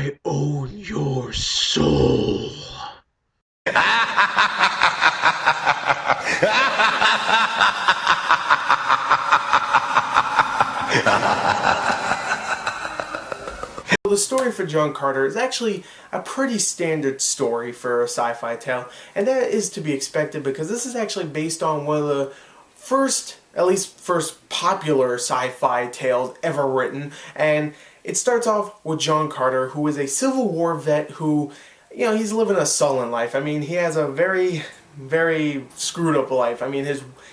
I own your soul. The story for John Carter is actually a pretty standard story for a sci-fi tale, and that is to be expected because this is actually based on one of the first popular sci-fi tales ever written, and it starts off with John Carter, who is a Civil War vet who, he's living a sullen life. I mean, he has a very screwed up life. I mean,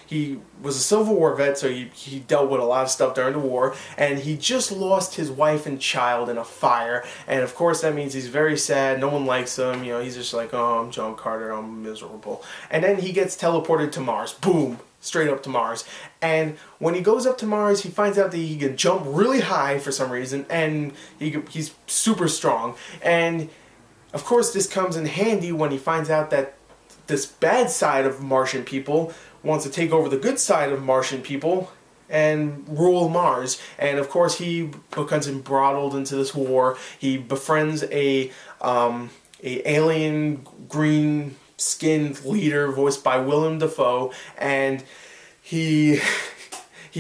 he was a Civil War vet, so he dealt with a lot of stuff during the war, and he just lost his wife and child in a fire, and of course that means he's very sad. No one likes him. He's just like, oh, I'm John Carter, I'm miserable. And then he gets teleported to Mars. Boom! Straight up to Mars. And when he goes up to Mars, he finds out that he can jump really high for some reason, and he's super strong. And of course this comes in handy when he finds out that this bad side of Martian people wants to take over the good side of Martian people and rule Mars. And of course he becomes embroiled into this war. He befriends a alien green skinned leader voiced by Willem Dafoe, and he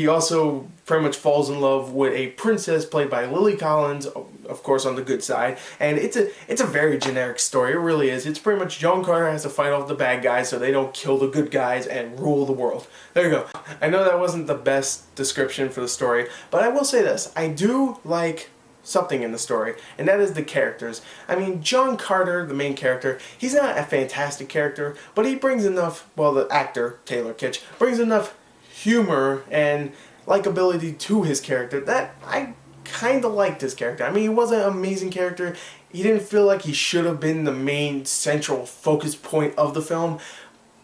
also pretty much falls in love with a princess played by Lily Collins, of course on the good side. And it's a very generic story. It really is. It's pretty much John Carter has to fight off the bad guys so they don't kill the good guys and rule the world. There you go. I know that wasn't the best description for the story, but I will say this. I do like something in the story, and that is the characters. I mean, John Carter, the main character, he's not a fantastic character, but he brings enough, well, the actor, Taylor Kitsch, brings enough humor and likability to his character that I kind of liked his character. I mean, he wasn't an amazing character. He didn't feel like he should have been the main central focus point of the film,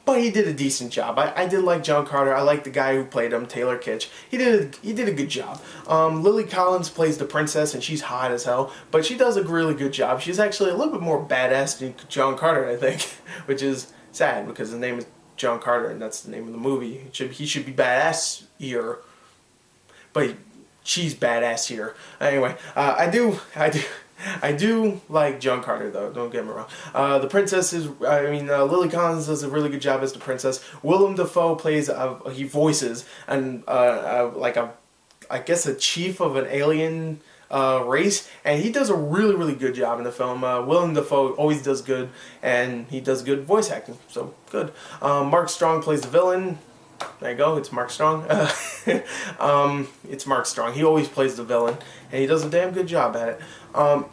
but he did a decent job. I did like John Carter. I like the guy who played him, Taylor Kitsch. He did a good job. Lily Collins plays the princess, and she's hot as hell, but she does a really good job. She's actually a little bit more badass than John Carter, I think, which is sad because his name is John Carter, and that's the name of the movie. He should be badass here, but she's badass here. Anyway, I do like John Carter, though, don't get me wrong. The princess is, Lily Collins does a really good job as the princess. Willem Dafoe plays, he voices, I guess a chief of an alien race, and he does a really good job in the film. Willem Dafoe always does good, and he does good voice acting, so good. Mark Strong plays the villain. There you go, it's Mark Strong. It's Mark Strong. He always plays the villain, and he does a damn good job at it.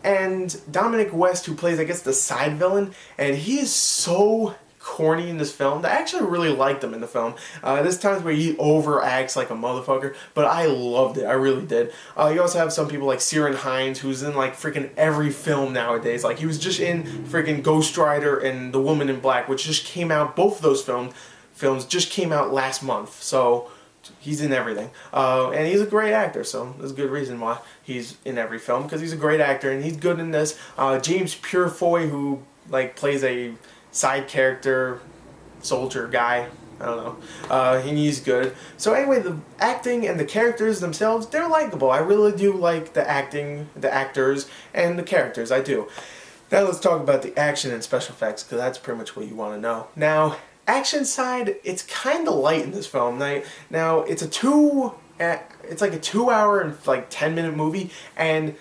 And Dominic West, who plays, I guess, the side villain, and he is so corny in this film that I actually really liked him in the film. There's times where he overacts like a motherfucker, but I loved it. I really did. You also have some people like Ciarán Hinds, who's in like freaking every film nowadays. Like he was just in freaking Ghost Rider and The Woman in Black, which just came out. Both of those films just came out last month, so he's in everything. And he's a great actor, so there's a good reason why he's in every film, because he's a great actor, and he's good in this. James Purefoy, who like plays a side character, soldier guy, I don't know, and he's good. So anyway, the acting and the characters themselves, they're likable. I really do like the acting, the actors, and the characters, I do. Now let's talk about the action and special effects, because that's pretty much what you want to know. Now, action side, it's kind of light in this film. Now it's like a 2 hour and like 10-minute movie, and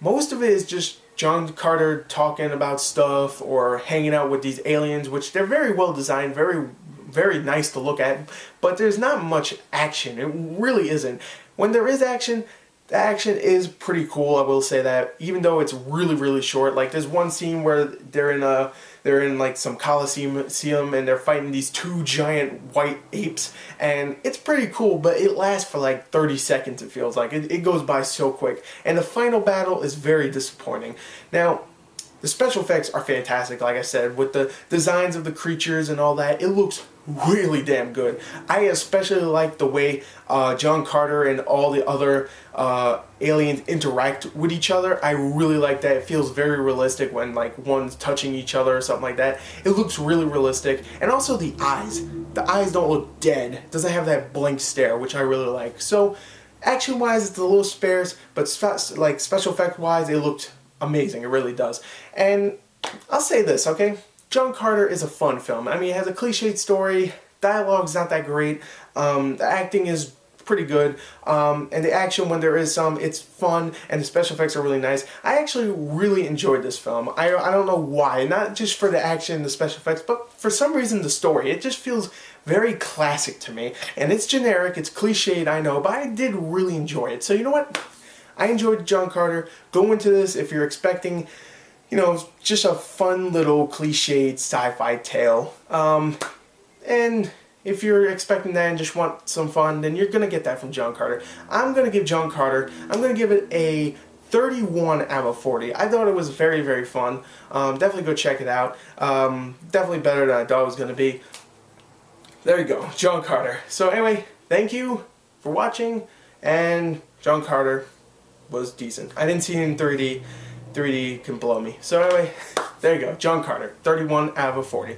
most of it is just John Carter talking about stuff or hanging out with these aliens, which they're very well designed, very nice to look at, but there's not much action. It really isn't. When there is action, the action is pretty cool, I will say that, even though it's really short. Like there's one scene where they're in like some coliseum and they're fighting these two giant white apes, and it's pretty cool, but it lasts for like 30 seconds, it feels like. It goes by so quick, and the final battle is very disappointing. Now, the special effects are fantastic, like I said, with the designs of the creatures and all that. It looks really damn good. I especially like the way John Carter and all the other aliens interact with each other. I really like that. It feels very realistic when like one's touching each other or something like that. It looks really realistic. And also the eyes. The eyes don't look dead. It doesn't have that blank stare, which I really like. So action-wise, it's a little sparse, but like special effect-wise, it looked amazing. It really does. And I'll say this, okay? John Carter is a fun film. I mean, it has a cliched story. Dialogue's not that great. The acting is pretty good. And the action, when there is some, it's fun. And the special effects are really nice. I actually really enjoyed this film. I don't know why. Not just for the action and the special effects, but for some reason the story. It just feels very classic to me. And it's generic. It's cliched, I know. But I did really enjoy it. So you know what? I enjoyed John Carter. Go into this if you're expecting, you know, just a fun little cliched sci-fi tale. And if you're expecting that and just want some fun, then you're going to get that from John Carter. I'm going to give John Carter, I'm going to give it a 31 out of 40. I thought it was very, very fun. Definitely go check it out. Definitely better than I thought it was going to be. There you go, John Carter. So anyway, thank you for watching, and John Carter was decent. I didn't see it in 3D. 3D can blow me. So anyway, there you go, John Carter, 31 out of 40.